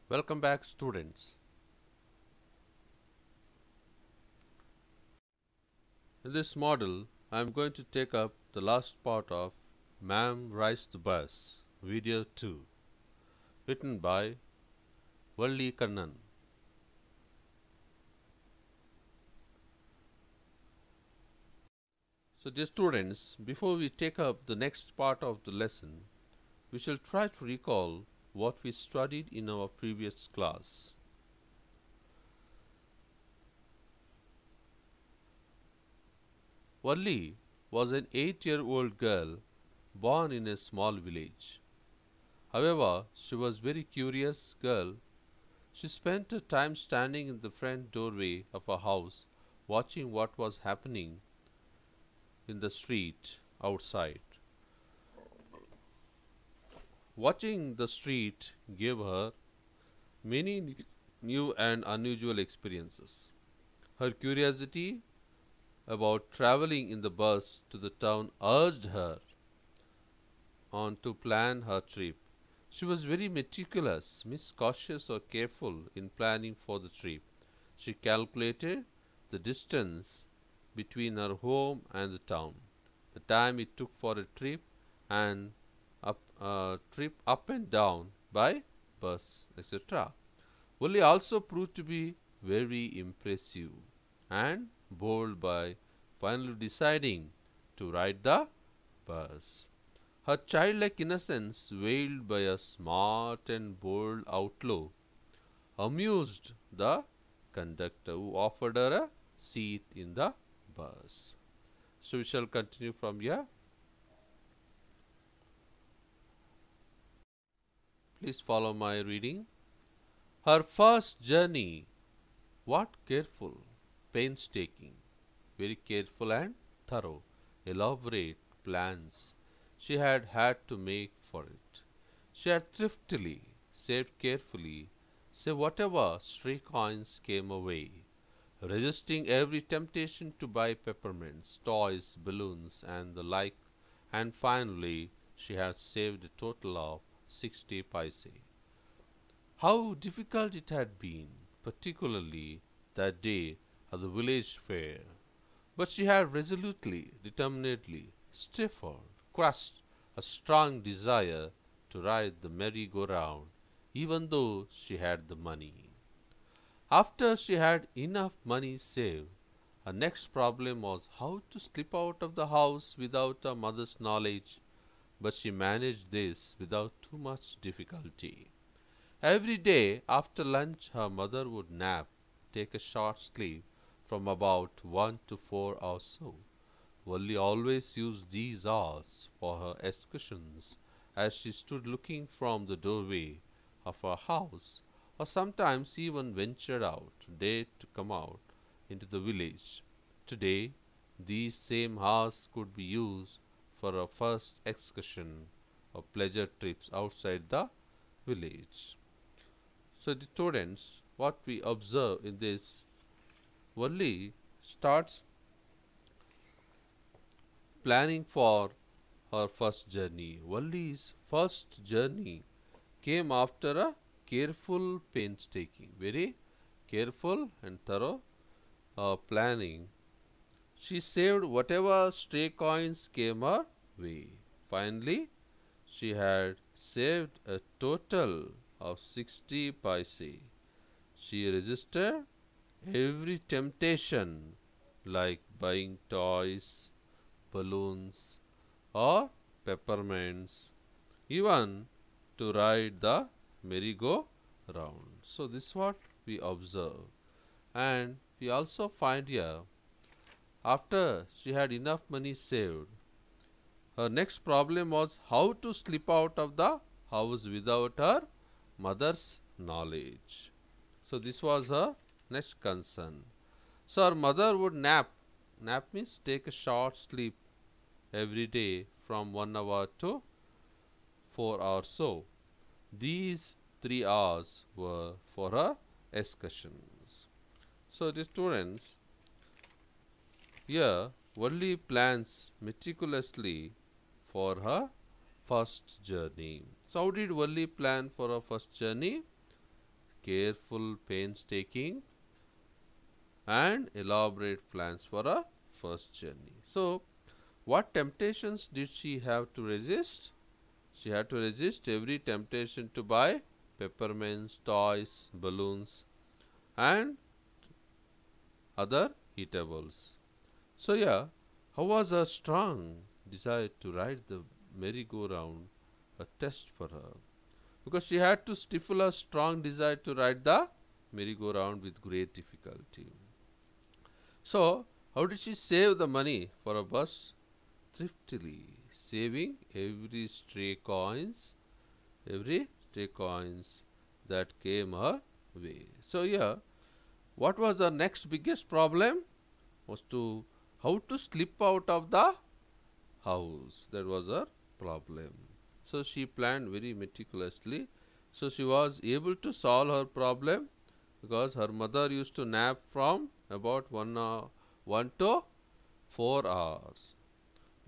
Welcome back, students. In this model, I am going to take up the last part of Ma'am Rides the Bus, Video 2, written by Valli Kannan. So, dear students, before we take up the next part of the lesson, we shall try to recall what we studied in our previous class. Valli was an 8-year-old girl born in a small village. However, she was a very curious girl. She spent her time standing in the front doorway of her house, watching what was happening in the street outside. Watching the street gave her many new and unusual experiences. Her curiosity about traveling in the bus to the town urged her on to plan her trip. She was very meticulous, means cautious or careful in planning for the trip. She calculated the distance between her home and the town, the time it took for a trip and up and down by bus, etc. Woolley also proved to be very impressive and bold by finally deciding to ride the bus. Her childlike innocence, veiled by a smart and bold outlaw, amused the conductor who offered her a seat in the bus. So we shall continue from here. Please follow my reading. Her first journey, what careful, painstaking, very careful and thorough, elaborate plans she had had to make for it. She had thriftily, saved carefully, saved whatever stray coins came away, resisting every temptation to buy peppermints, toys, balloons, and the like, and finally she had saved a total of 60 paise. How difficult it had been, particularly that day at the village fair. But she had resolutely, determinedly, stifled, crushed a strong desire to ride the merry-go-round, even though she had the money. After she had enough money saved, her next problem was how to slip out of the house without her mother's knowledge, but she managed this without too much difficulty. Every day after lunch, her mother would nap, take a short sleep from about 1 to 4 or so. Valli always used these hours for her excursions as she stood looking from the doorway of her house, or sometimes even ventured out, dared to come out into the village. Today, these same hours could be used for her first excursion or pleasure trips outside the village. So, the students, what we observe in this, Valli starts planning for her first journey. Valli's first journey came after a careful painstaking, very careful and thorough planning. She saved whatever stray coins came her way. Finally, she had saved a total of 60 paise. She resisted every temptation like buying toys, balloons, or peppermints, even to ride the merry-go-round. So, this is what we observe. And we also find here, after she had enough money saved, her next problem was how to slip out of the house without her mother's knowledge. So, this was her next concern. So, her mother would nap. Nap means take a short sleep every day from 1 hour to 4 hours. So, these 3 hours were for her excursions. So, the students, here Valli plans meticulously for her first journey. So, how did Valli plan for her first journey? careful, painstaking, and elaborate plans for a first journey. So, what temptations did she have to resist? She had to resist every temptation to buy peppermints, toys, balloons, and other eatables. So, yeah, how was her strong desire to ride the merry-go-round a test for her? Because she had to stifle a strong desire to ride the merry-go-round with great difficulty. So, how did she save the money for a bus? Thriftily, saving every stray coins that came her way. So, yeah, what was the next biggest problem? Was to how to slip out of the house. That was her problem. So, she planned very meticulously. So, she was able to solve her problem because her mother used to nap from about 1 to 4 hours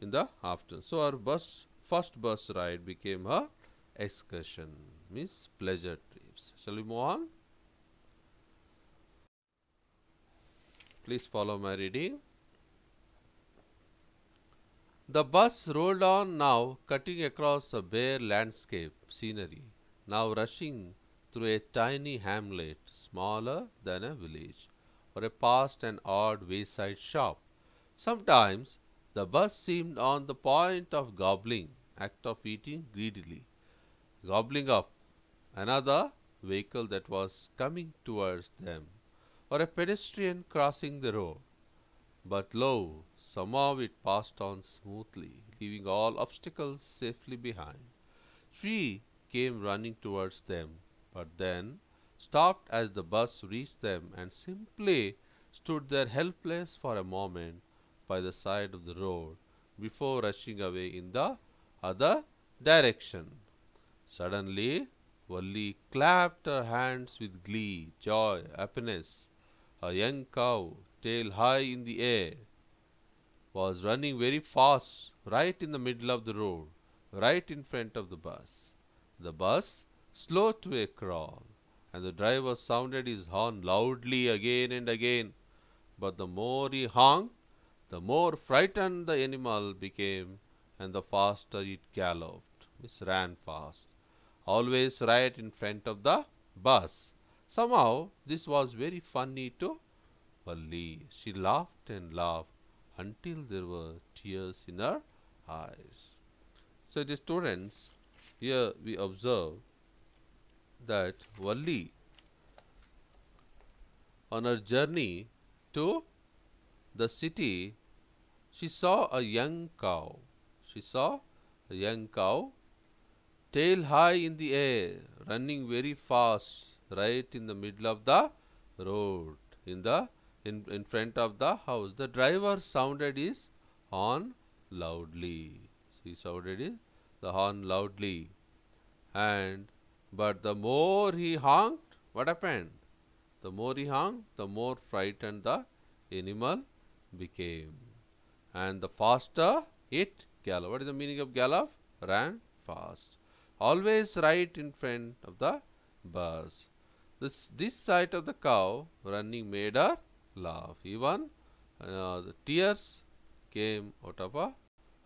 in the afternoon. So, her first bus ride became her excursion, means pleasure trips. Shall we move on? Please follow my reading. The bus rolled on now, cutting across a bare landscape scenery, now rushing through a tiny hamlet, smaller than a village, or past an odd wayside shop. Sometimes the bus seemed on the point of act of eating greedily, gobbling up another vehicle that was coming towards them, or a pedestrian crossing the road. But lo, somehow it passed on smoothly, leaving all obstacles safely behind. She came running towards them, but then stopped as the bus reached them and simply stood there helpless for a moment by the side of the road before rushing away in the other direction. Suddenly, Valli clapped her hands with glee, joy, happiness. A young cow, tail high in the air, was running very fast right in the middle of the road, right in front of the bus. The bus slowed to a crawl, and the driver sounded his horn loudly again and again. But the more he honked, the more frightened the animal became, and the faster it galloped. It ran fast, always right in front of the bus. Somehow this was very funny to Valli. She laughed and laughed until there were tears in her eyes. So, the students, here we observe that Valli, on her journey to the city, she saw a young cow. She saw a young cow, tail high in the air, running very fast, right in the middle of the road, in front of the house. The driver sounded his horn loudly. He sounded the horn loudly, and but the more he honked, what happened? The more he honked, the more frightened the animal became, and the faster it galloped. What is the meaning of gallop? Ran fast, always right in front of the bus. This sight of the cow running made her laugh. Even the tears came out of her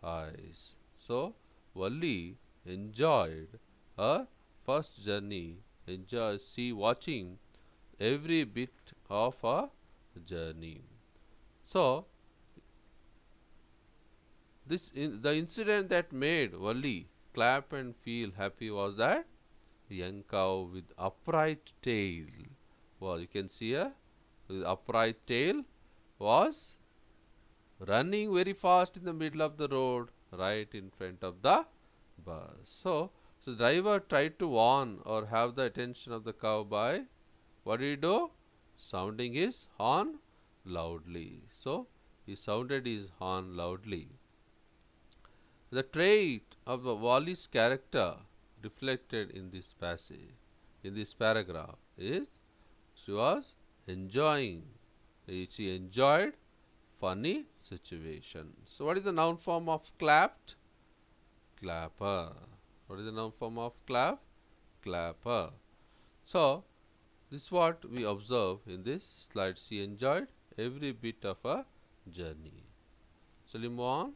eyes. So, Valli enjoyed her first journey, watching every bit of her journey. So, the incident that made Valli clap and feel happy was that young cow with upright tail. Well, you can see here, with upright tail was running very fast in the middle of the road, right in front of the bus. So the driver tried to warn or have the attention of the cow by, what did he do? Sounding his horn loudly. So he sounded his horn loudly. The trait of the Valli's character reflected in this passage, in this paragraph, is she was enjoying. She enjoyed funny situations. So, what is the noun form of clapped? Clapper. What is the noun form of clap? Clapper. So, This is what we observe in this slide. She enjoyed every bit of a journey. Shall we move on?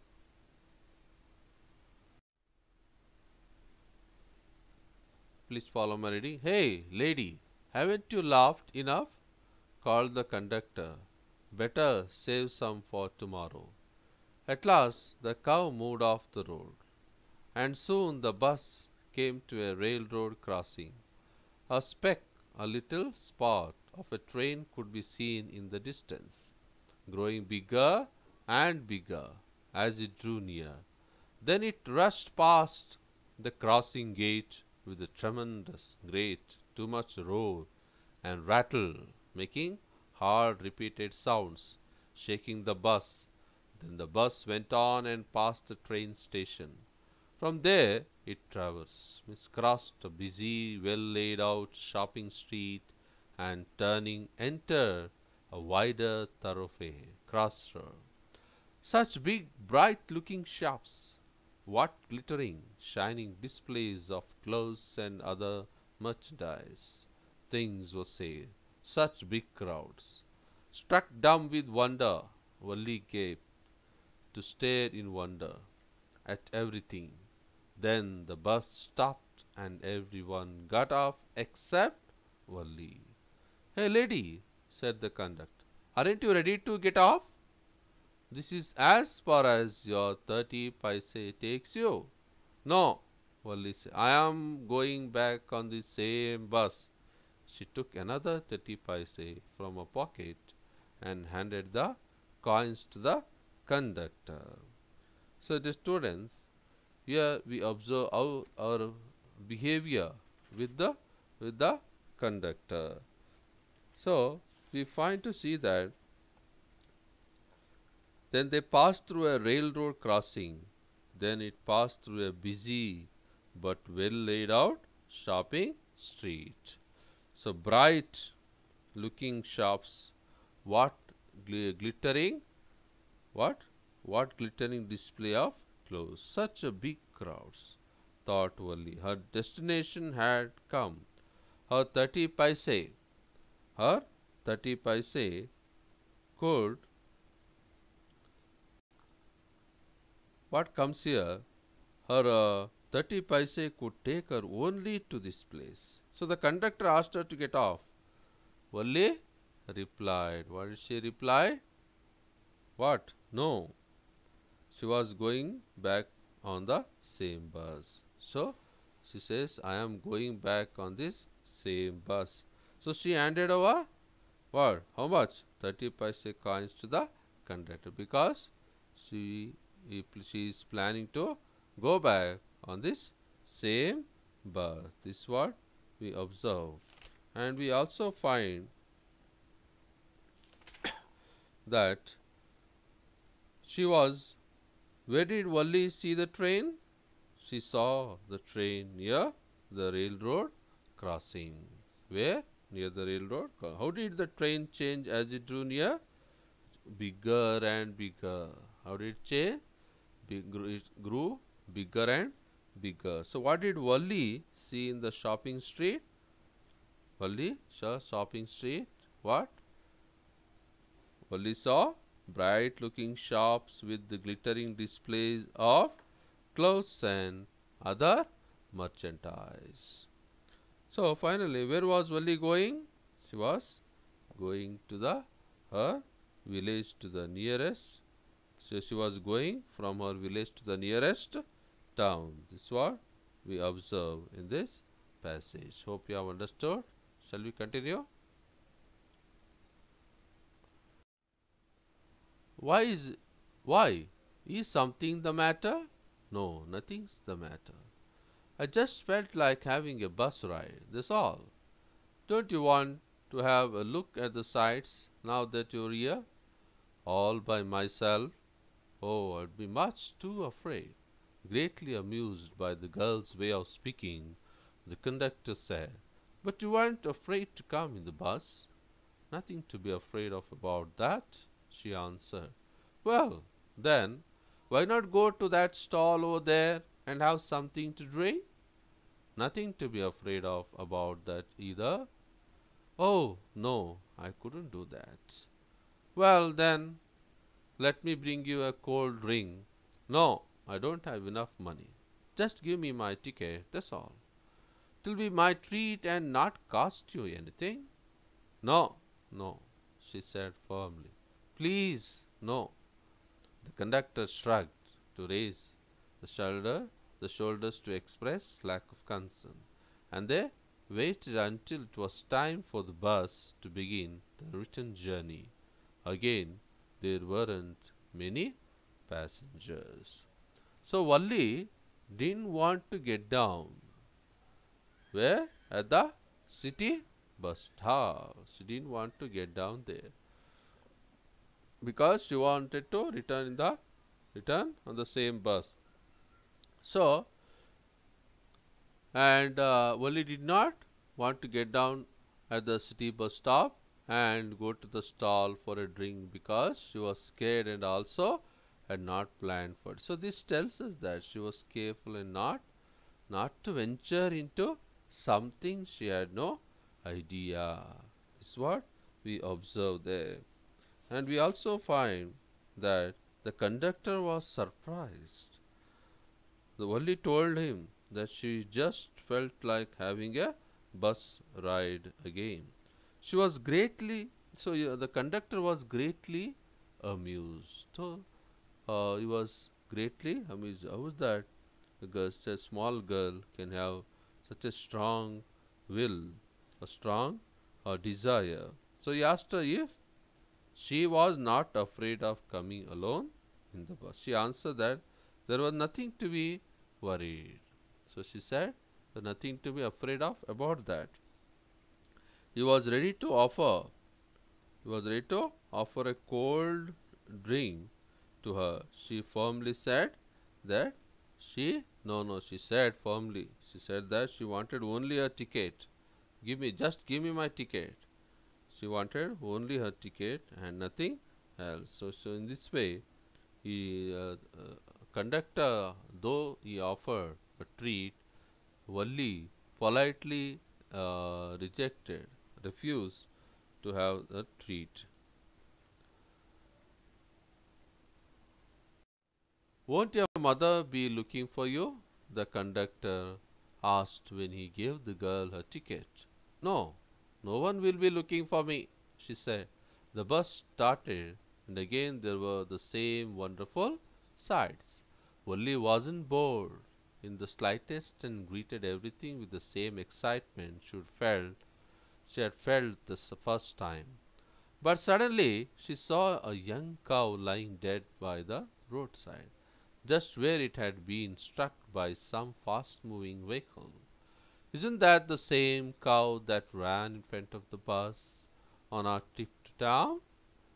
Please follow my reading. Hey, lady, haven't you laughed enough? Called the conductor. Better save some for tomorrow. At last, the cow moved off the road, and soon the bus came to a railroad crossing. A speck, a little spot of a train could be seen in the distance, growing bigger and bigger as it drew near. Then it rushed past the crossing gate with a tremendous, great, too much roar and rattle, making hard repeated sounds, shaking the bus. Then the bus went on and passed the train station. From there it traversed, crossed a busy, well laid out shopping street, and turning entered a wider thoroughfare, crossroad. Such big, bright looking shops! What glittering, shining displays of clothes and other merchandise! Things were sale. Such big crowds. Struck dumb with wonder, Valli gaped to stare in wonder at everything. Then the bus stopped and everyone got off except Valli. Hey lady, said the conductor, aren't you ready to get off? This is as far as your 30 paise takes you. No, Valli said, I am going back on the same bus. She took another 30 paise from her pocket and handed the coins to the conductor. So, the students, here we observe our behavior with the conductor. So, we find to see that then they passed through a railroad crossing. Then it passed through a busy but well laid out shopping street. So bright looking shops, what glittering, what glittering display of clothes. Such a big crowds, thought Valli. Her destination had come. Her 30 paise could, what comes here, her 30 paise could take her only to this place. So the conductor asked her to get off. Valli replied. What did she reply? What? No. She was going back on the same bus. So she says, I am going back on this same bus. So she handed over what? How much? 30 paise coins to the conductor because she is planning to go back on this same bus. This is what we observe. And we also find that she was, where did Valli see the train? She saw the train near the railroad crossing. Where? Near the railroad. How did the train change as it drew near? Bigger and bigger. How did it change? It grew bigger and bigger. So what did Valli see in the shopping street? Valli saw shopping street. What? Valli saw bright looking shops with the glittering displays of clothes and other merchandise. So finally, where was Valli going? She was going to her village to the nearest. So she was going from her village to the nearest town. This is what we observe in this passage. Hope you have understood. Shall we continue? Why? Is something the matter? No, nothing's the matter. I just felt like having a bus ride. That's all. Don't you want to have a look at the sights now that you're here? All by myself? Oh, I'd be much too afraid. Greatly amused by the girl's way of speaking, the conductor said, But you weren't afraid to come in the bus? Nothing to be afraid of about that, she answered. Well, then, why not go to that stall over there and have something to drink? Nothing to be afraid of about that either. Oh, no, I couldn't do that. Well, then, let me bring you a cold drink. No, I don't have enough money. Just give me my ticket, that's all. It'll be my treat and not cost you anything. No, no, she said firmly. Please, no. The conductor shrugged to raise the shoulder, the shoulders to express lack of concern, and they waited until it was time for the bus to begin the return journey. Again, there weren't many passengers. So Valli didn't want to get down. Where? At the city bus stop. She didn't want to get down there because she wanted to return on the same bus. So, and Wali did not want to get down at the city bus stop and go to the stall for a drink because she was scared and also had not planned for it. So this tells us that she was careful and not to venture into something she had no idea. This is what we observe there. And we also find that the conductor was surprised. The Valli told him that she just felt like having a bus ride again. She was greatly so yeah, the conductor was greatly amused. So he was greatly amused. How was that? Because a small girl can have such a strong will, a strong desire. So he asked her if she was not afraid of coming alone in the bus. She answered that there was nothing to be worried. So she said, "There's nothing to be afraid of about that." He was ready to offer. He was ready to offer a cold drink to her. She firmly said that she said firmly. She said that she wanted only a ticket. Just give me my ticket. She wanted only her ticket and nothing else. So in this way, he conductor, though he offered a treat, Valli politely refused to have the treat. Won't your mother be looking for you? The conductor asked when he gave the girl her ticket. No, no one will be looking for me, she said. The bus started, and again there were the same wonderful sights. Valli wasn't bored in the slightest and greeted everything with the same excitement she had felt the first time. But suddenly she saw a young cow lying dead by the roadside, just where it had been struck by some fast moving vehicle. Isn't that the same cow that ran in front of the bus on our trip to town?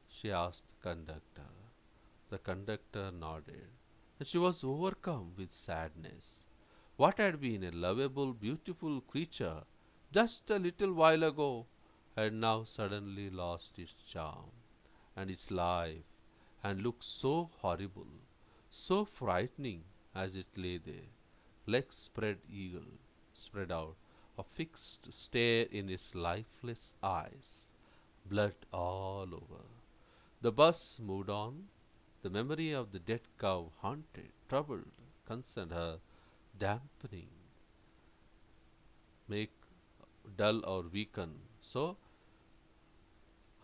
She asked the conductor. The conductor nodded, and she was overcome with sadness. What had been a lovable, beautiful creature just a little while ago had now suddenly lost its charm and its life and looked so horrible, so frightening as it lay there, legs spread out, a fixed stare in its lifeless eyes, blood all over. The bus moved on. The memory of the dead cow haunted, troubled, concerned her, dampening, make dull or weaken. So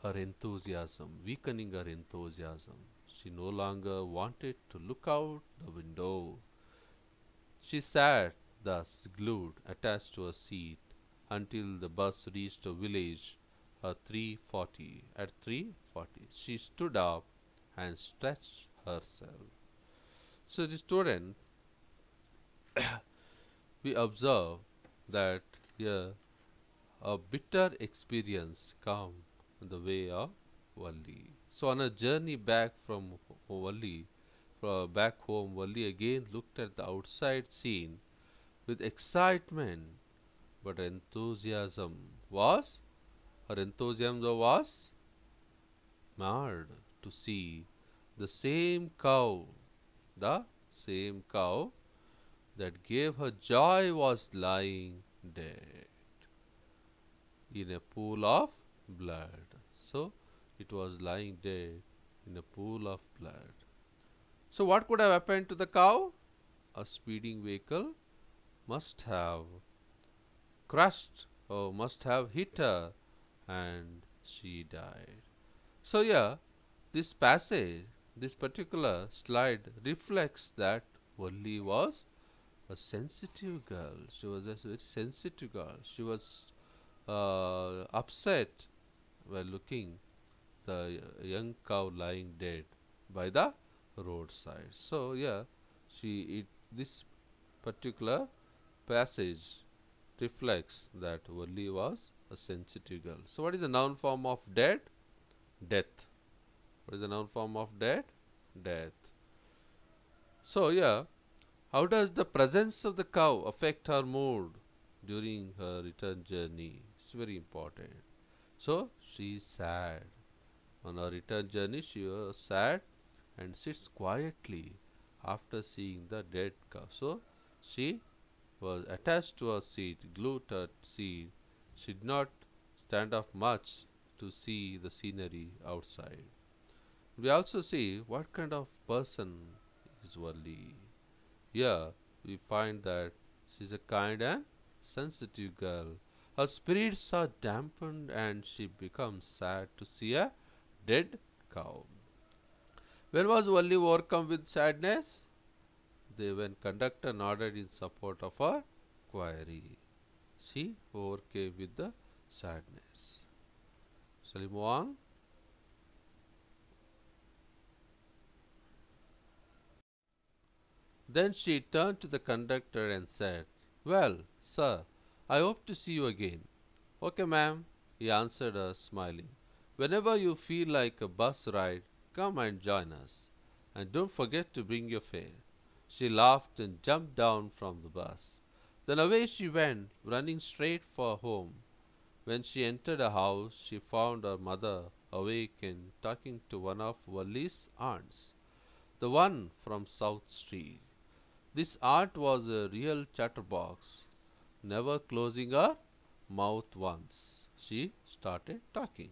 her enthusiasm, weakening her enthusiasm. She no longer wanted to look out the window. She sat thus glued, attached to a seat, until the bus reached a village at 3:40. At 3:40, she stood up and stretched herself. So the student, we observe that here a bitter experience come in the way of Valli. So on a journey back from Valli, back home, Valli again looked at the outside scene with excitement, but was her enthusiasm was marred to see the same cow, the same cow that gave her joy was lying dead. in a pool of blood. So it was lying dead in a pool of blood. So what could have happened to the cow? A speeding vehicle must have crushed or must have hit her and she died. So yeah, this passage, this particular slide reflects that Valli was a sensitive girl. She was a very sensitive girl. She was upset while looking the young cow lying dead by the roadside. So yeah, this particular passage reflects that Valli was a sensitive girl. So what is the noun form of dead? Death. What is the noun form of dead? Death. So yeah, how does the presence of the cow affect her mood during her return journey? It's very important. So she is sad. On her return journey, she was sad and sits quietly after seeing the dead cow. So she was attached to her seat, glued to her seat. She did not stand up much to see the scenery outside. We also see what kind of person is Valli. Here we find that she is a kind and sensitive girl. Her spirits are dampened and she becomes sad to see a dead cow. When was Valli overcome with sadness? When conductor nodded in support of her query. She overcame with the sadness. Shall we move on? Then she turned to the conductor and said, "Well, sir, I hope to see you again." "Okay, ma'am," he answered her, smiling. "Whenever you feel like a bus ride, come and join us. And don't forget to bring your fare." She laughed and jumped down from the bus. Then away she went, running straight for home. When she entered a house, she found her mother awake and talking to one of Valli's aunts, the one from South Street. This aunt was a real chatterbox, never closing her mouth once she started talking.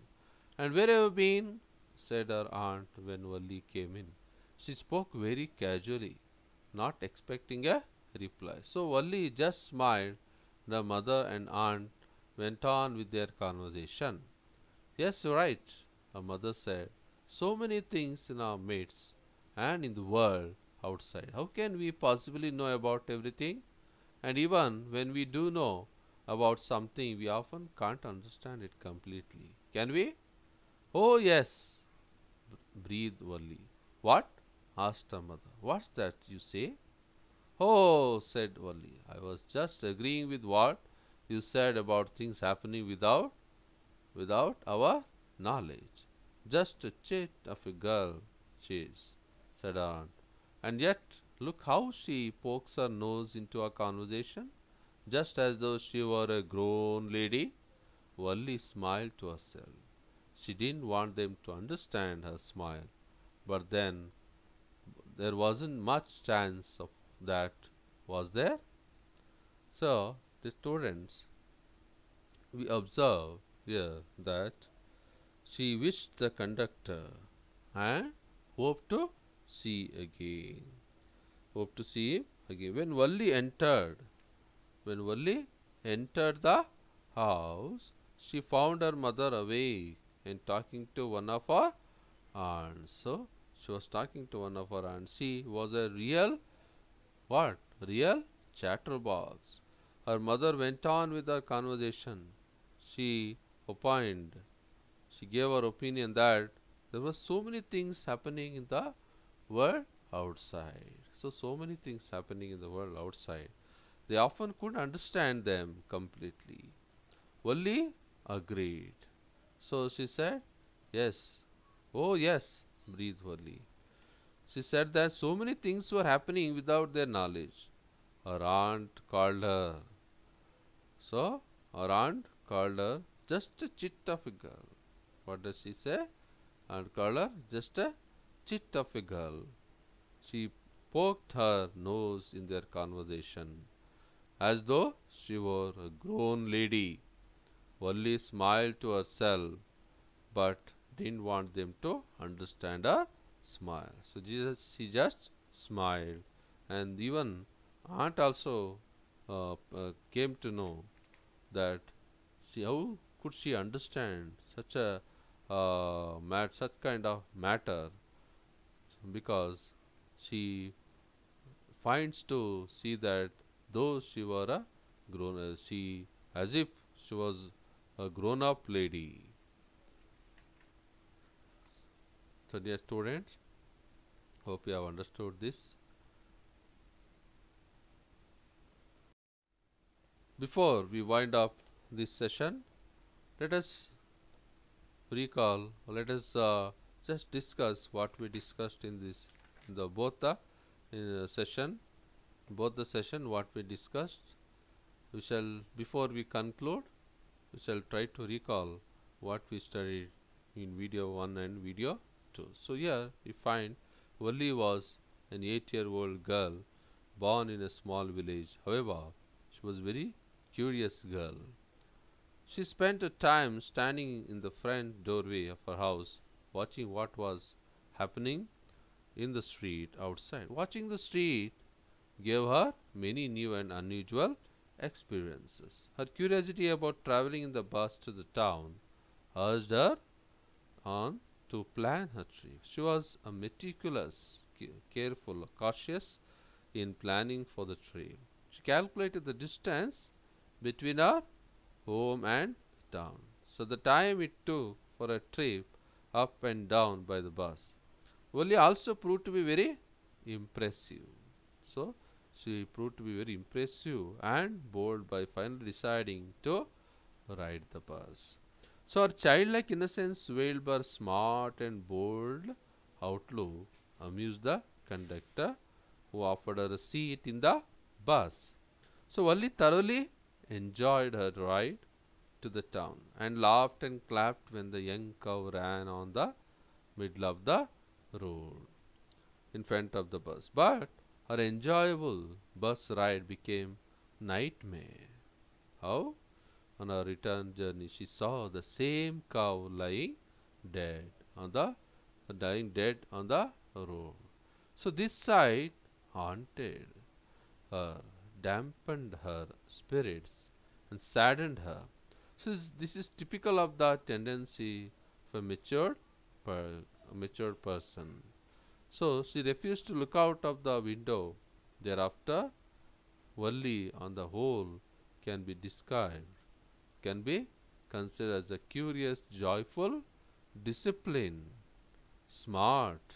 "And where have you been?" said her aunt when Valli came in. She spoke very casually, not expecting a reply. So Valli just smiled. The mother and aunt went on with their conversation. "Yes, you're right," her mother said. "So many things in our midst and in the world outside. How can we possibly know about everything? And even when we do know about something, we often can't understand it completely. Can we?" "Oh, yes," breathed Valli. "What?" asked her mother. "What's that you say?" "Oh," said Valli, "I was just agreeing with what you said about things happening without our knowledge. Just a chit of a girl she is," said her aunt. "And yet look how she pokes her nose into our conversation, just as though she were a grown lady." Valli smiled to herself. She didn't want them to understand her smile, but then there wasn't much chance of that, was there? So, the students, we observe here that she wished the conductor and hoped to see again. Hope to see him again. When Valli entered the house, she found her mother awake and talking to one of her aunts. So she was talking to one of her aunts. She was a real what? Real chatterbox. Her mother went on with her conversation. She opined, she gave her opinion that there were so many things happening in the world outside. So many things happening in the world outside. They often couldn't understand them completely. Valli agreed. So she said, "Yes." "Oh, yes," breathed Valli. She said that so many things were happening without their knowledge. Her aunt called her. So her aunt called her just a chit of a girl. What does she say? Aunt called her just a chit of a girl. She poked her nose in their conversation as though she were a grown lady. Valli smiled to herself but didn't want them to understand her smile. So she just smiled, and even aunt also came to know that how could she understand such a such kind of matter, because she finds to see that though she were a she as if she was a grown up lady. So dear students, hope you have understood this. Before we wind up this session, let us recall, let us just discuss what we discussed in this, the both the session, both the session what we discussed. We shall, before we conclude, we shall try to recall what we studied in video 1 and video 2. So here we find Valli was an 8-year-old girl born in a small village. However, she was very curious girl. She spent her time standing in the front doorway of her house, watching what was happening in the street outside. Watching the street gave her many new and unusual experiences. Her curiosity about traveling in the bus to the town urged her on to plan her trip. She was a meticulous, careful, cautious in planning for the trip. She calculated the distance between her home and town, so the time it took for a trip up and down by the bus. Valli also proved to be very impressive. So she proved to be very impressive and bold by finally deciding to ride the bus. So her childlike innocence, veiled by smart and bold outlook, amused the conductor, who offered her a seat in the bus. So Valli thoroughly enjoyed her ride to the town and laughed and clapped when the young cow ran on the middle of the road in front of the bus. But her enjoyable bus ride became nightmare. How? On her return journey, she saw the same cow dead on the lying dead on the road. So this sight haunted her, dampened her spirits, and saddened her. So this is typical of the tendency of a matured person. So she refused to look out of the window. Thereafter, Valli on the whole can be described, can be considered as a curious, joyful, disciplined, smart,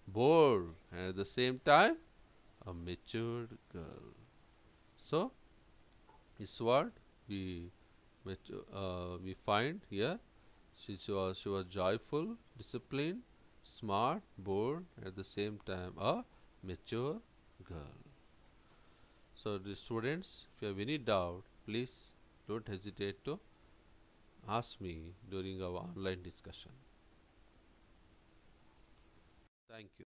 bold, and at the same time a matured girl. So this what we find here. She was joyful, disciplined, smart, bold, at the same time a mature girl. So the students, if you have any doubt, please don't hesitate to ask me during our online discussion. Thank you.